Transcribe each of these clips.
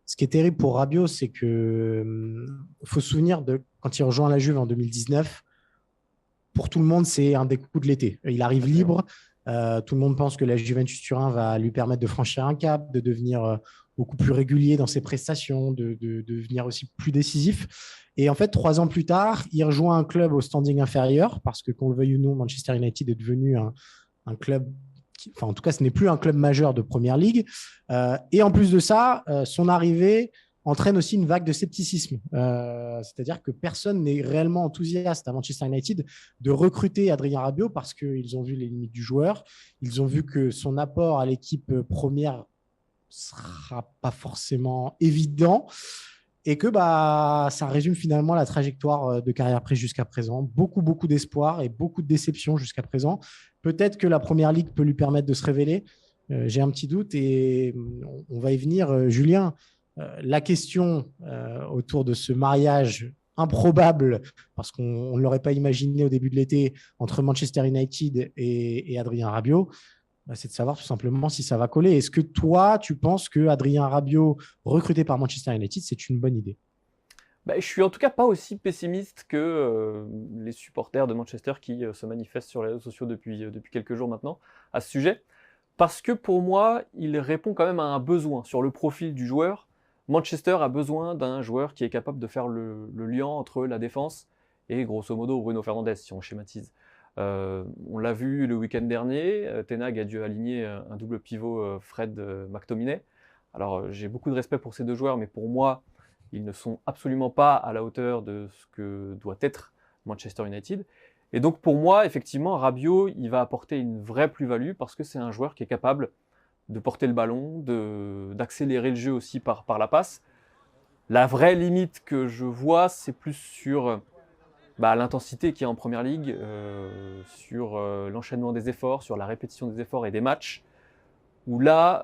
ce qui est terrible pour Rabiot, c'est que faut se souvenir de quand il rejoint la Juve en 2019. Pour tout le monde, c'est un des coups de l'été. Il arrive Absolument. libre. Tout le monde pense que la Juventus Turin va lui permettre de franchir un cap, de devenir beaucoup plus régulier dans ses prestations, de devenir aussi plus décisif. Et en fait, 3 ans plus tard, il rejoint un club au standing inférieur parce que, qu'on le veuille ou non, Manchester United est devenu un club enfin, en tout cas, ce n'est plus un club majeur de Première Ligue. Et en plus de ça, son arrivée entraîne aussi une vague de scepticisme. C'est-à-dire que personne n'est réellement enthousiaste à Manchester United de recruter Adrien Rabiot parce qu'ils ont vu les limites du joueur. Ils ont vu que son apport à l'équipe première sera pas forcément évident et que ça résume finalement la trajectoire de carrière prise jusqu'à présent. Beaucoup, beaucoup d'espoir et beaucoup de déception jusqu'à présent. Peut-être que la Première Ligue peut lui permettre de se révéler. J'ai un petit doute et on va y venir. Julien, la question autour de ce mariage improbable, parce qu'on ne l'aurait pas imaginé au début de l'été, entre Manchester United et Adrien Rabiot, c'est de savoir tout simplement si ça va coller. Est-ce que toi, tu penses que Adrien Rabiot, recruté par Manchester United, c'est une bonne idée? Bah, je suis en tout cas pas aussi pessimiste que les supporters de Manchester qui se manifestent sur les réseaux sociaux depuis quelques jours maintenant à ce sujet. Parce que pour moi, il répond quand même à un besoin sur le profil du joueur. Manchester a besoin d'un joueur qui est capable de faire le lien entre la défense et grosso modo Bruno Fernandes, si on schématise. On l'a vu le week-end dernier, Ten Hag a dû aligner un double pivot Fred-McTominay. Alors j'ai beaucoup de respect pour ces deux joueurs, mais pour moi, ils ne sont absolument pas à la hauteur de ce que doit être Manchester United. Et donc pour moi, effectivement, Rabiot, il va apporter une vraie plus-value parce que c'est un joueur qui est capable de porter le ballon, d'accélérer le jeu aussi par la passe. La vraie limite que je vois, c'est plus sur l'intensité qu'il y a en Première Ligue, sur l'enchaînement des efforts, sur la répétition des efforts et des matchs, où là,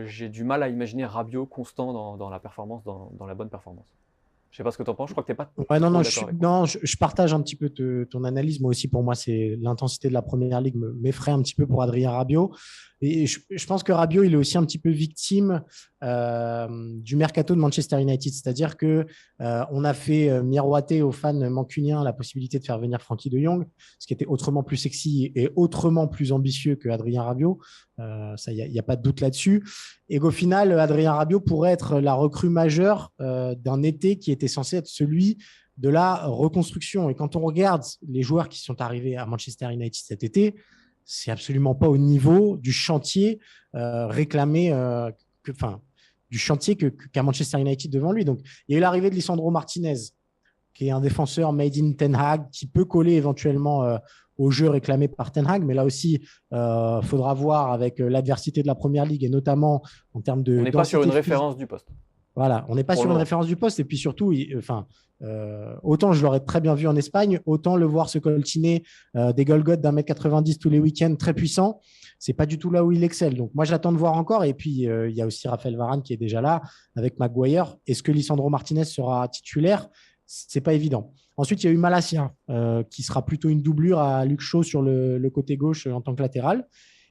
j'ai du mal à imaginer Rabiot constant dans la performance, dans la bonne performance. Je ne sais pas ce que tu en penses, je crois que tu n'es pas Ouais, non, trop non, d'accord avec moi. je partage un petit peu ton analyse. Moi aussi, pour moi, c'est l'intensité de la Première Ligue m'effraie un petit peu pour Adrien Rabiot. Et je pense que Rabiot, il est aussi un petit peu victime du mercato de Manchester United. C'est-à-dire que on a fait miroiter aux fans mancuniens la possibilité de faire venir Frankie de Jong, ce qui était autrement plus sexy et autrement plus ambitieux que Adrien Rabiot. Ça, il n'y a pas de doute là-dessus. Et qu'au final, Adrien Rabiot pourrait être la recrue majeure d'un été qui était censé être celui de la reconstruction. Et quand on regarde les joueurs qui sont arrivés à Manchester United cet été, c'est absolument pas au niveau du chantier réclamé, du chantier qu'a Manchester United devant lui. Donc, il y a eu l'arrivée de Lisandro Martinez, qui est un défenseur made in Ten Hag, qui peut coller éventuellement au jeu réclamé par Ten Hag. Mais là aussi, il faudra voir avec l'adversité de la Première Ligue et notamment en termes On de n'est pas sur une densité physique. référence du poste, Voilà, on n'est pas pour sur le une moment. référence du poste. Et puis surtout, autant je l'aurais très bien vu en Espagne, autant le voir se coltiner des Golgoth d'un mètre 90 tous les week-ends, très puissant. C'est pas du tout là où il excelle. Donc moi, j'attends de voir encore. Et puis, il y a aussi Raphaël Varane qui est déjà là avec Maguire. Est-ce que Lisandro Martinez sera titulaire? C'est pas évident. Ensuite, il y a eu Malacia, qui sera plutôt une doublure à Luke Shaw sur le côté gauche en tant que latéral.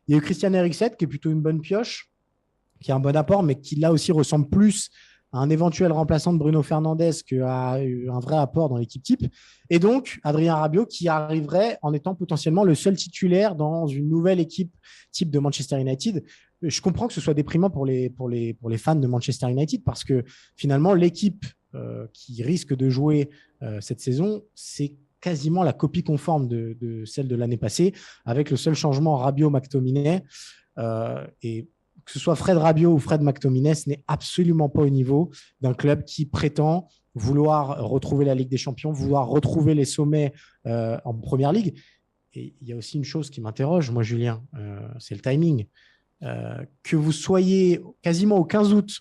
Il y a eu Christian Eriksen, qui est plutôt une bonne pioche, qui a un bon apport, mais qui là aussi ressemble plus à un éventuel remplaçant de Bruno Fernandes qu'à un vrai apport dans l'équipe type. Et donc, Adrien Rabiot qui arriverait en étant potentiellement le seul titulaire dans une nouvelle équipe type de Manchester United. Je comprends que ce soit déprimant pour les fans de Manchester United parce que finalement, l'équipe qui risque de jouer cette saison, c'est quasiment la copie conforme de celle de l'année passée, avec le seul changement Rabiot-McTominay. Et que ce soit Fred Rabiot ou Fred McTominay, ce n'est absolument pas au niveau d'un club qui prétend vouloir retrouver la Ligue des Champions, vouloir retrouver les sommets en Première Ligue. Et il y a aussi une chose qui m'interroge, moi, Julien, c'est le timing. Que vous soyez quasiment au 15 août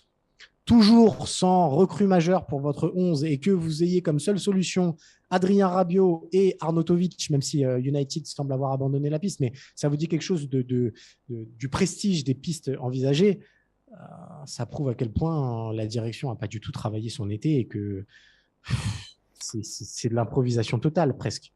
toujours sans recrue majeure pour votre 11 et que vous ayez comme seule solution Adrien Rabiot et Arnautovic, même si United semble avoir abandonné la piste, mais ça vous dit quelque chose du prestige des pistes envisagées, ça prouve à quel point la direction n'a pas du tout travaillé son été et que c'est de l'improvisation totale presque.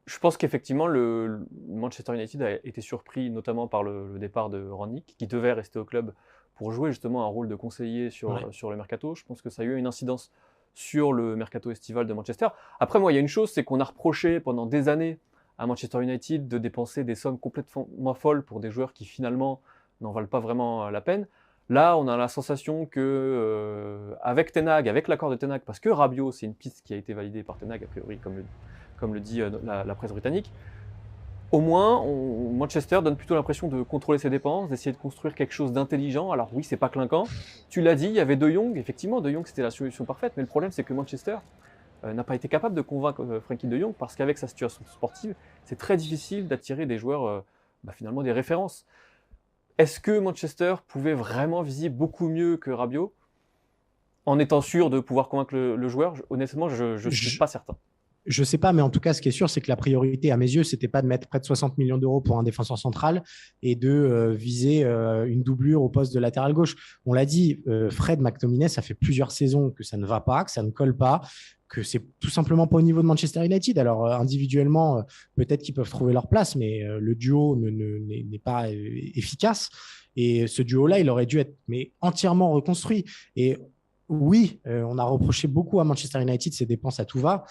Je pense qu'effectivement, le Manchester United a été surpris notamment par le départ de Rangnick, qui devait rester au club pour jouer justement un rôle de conseiller Ouais. sur le mercato. Je pense que ça a eu une incidence sur le mercato estival de Manchester. Après, moi, il y a une chose, c'est qu'on a reproché pendant des années à Manchester United de dépenser des sommes complètement folles pour des joueurs qui finalement n'en valent pas vraiment la peine. Là, on a la sensation que avec Ten Hag, avec l'accord de Ten Hag, parce que Rabiot, c'est une piste qui a été validée par Ten Hag, a priori, comme le dit la presse britannique, au moins, Manchester donne plutôt l'impression de contrôler ses dépenses, d'essayer de construire quelque chose d'intelligent. Alors oui, c'est pas clinquant. Tu l'as dit, il y avait De Jong. Effectivement, De Jong, c'était la solution parfaite. Mais le problème, c'est que Manchester n'a pas été capable de convaincre Frenkie De Jong parce qu'avec sa situation sportive, c'est très difficile d'attirer des joueurs, finalement des références. Est-ce que Manchester pouvait vraiment viser beaucoup mieux que Rabiot en étant sûr de pouvoir convaincre le joueur? Honnêtement, je ne suis pas certain. Je ne sais pas, mais en tout cas, ce qui est sûr, c'est que la priorité, à mes yeux, c'était pas de mettre près de 60 millions d'euros pour un défenseur central et de viser une doublure au poste de latéral gauche. On l'a dit, Fred McTominay, ça fait plusieurs saisons que ça ne va pas, que ça ne colle pas, que c'est tout simplement pas au niveau de Manchester United. Alors, individuellement, peut-être qu'ils peuvent trouver leur place, mais le duo n'est pas efficace. Et ce duo-là, il aurait dû être entièrement reconstruit. Et oui, on a reproché beaucoup à Manchester United ses dépenses à tout va.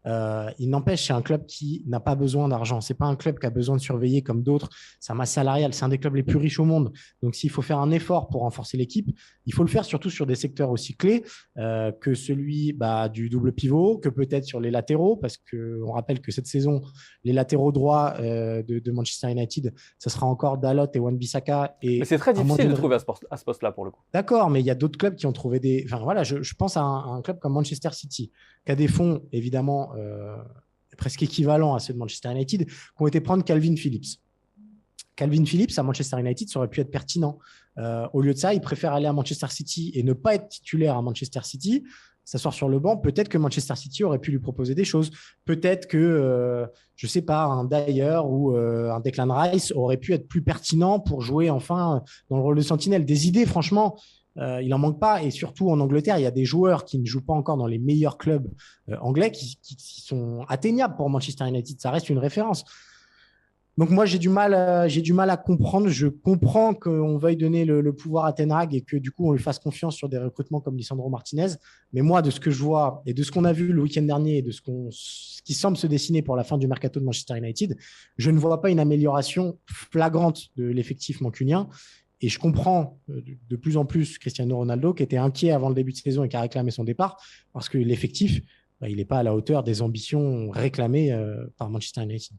Il n'empêche, c'est un club qui n'a pas besoin d'argent. C'est pas un club qui a besoin de surveiller comme d'autres sa masse salariale. C'est un des clubs les plus riches au monde. Donc, s'il faut faire un effort pour renforcer l'équipe, il faut le faire surtout sur des secteurs aussi clés que celui du double pivot, que peut-être sur les latéraux, parce qu'on rappelle que cette saison, les latéraux droits de Manchester United, ce sera encore Dalot et Wan-Bissaka. Mais c'est très difficile de trouver à ce poste-là pour le coup. D'accord, mais il y a d'autres clubs qui ont trouvé des. Enfin voilà, je pense à un club comme Manchester City, qui a des fonds évidemment presque équivalents à ceux de Manchester United, qui ont été prendre Calvin Phillips. Calvin Phillips à Manchester United, ça aurait pu être pertinent. Au lieu de ça, il préfère aller à Manchester City et ne pas être titulaire à Manchester City, s'asseoir sur le banc. Peut-être que Manchester City aurait pu lui proposer des choses. Peut-être que, je ne sais pas, un Dyer ou un Declan Rice aurait pu être plus pertinent pour jouer enfin dans le rôle de sentinelle. Des idées, franchement, il n'en manque pas. Et surtout, en Angleterre, il y a des joueurs qui ne jouent pas encore dans les meilleurs clubs anglais qui sont atteignables pour Manchester United. Ça reste une référence. Donc moi, j'ai du mal à comprendre. Je comprends qu'on veuille donner le pouvoir à Ten Hag et que du coup, on lui fasse confiance sur des recrutements comme Lisandro Martinez. Mais moi, de ce que je vois et de ce qu'on a vu le week-end dernier et de ce qui semble se dessiner pour la fin du mercato de Manchester United, je ne vois pas une amélioration flagrante de l'effectif mancunien. Et je comprends de plus en plus Cristiano Ronaldo, qui était inquiet avant le début de saison et qui a réclamé son départ, parce que l'effectif, il n'est pas à la hauteur des ambitions réclamées par Manchester United.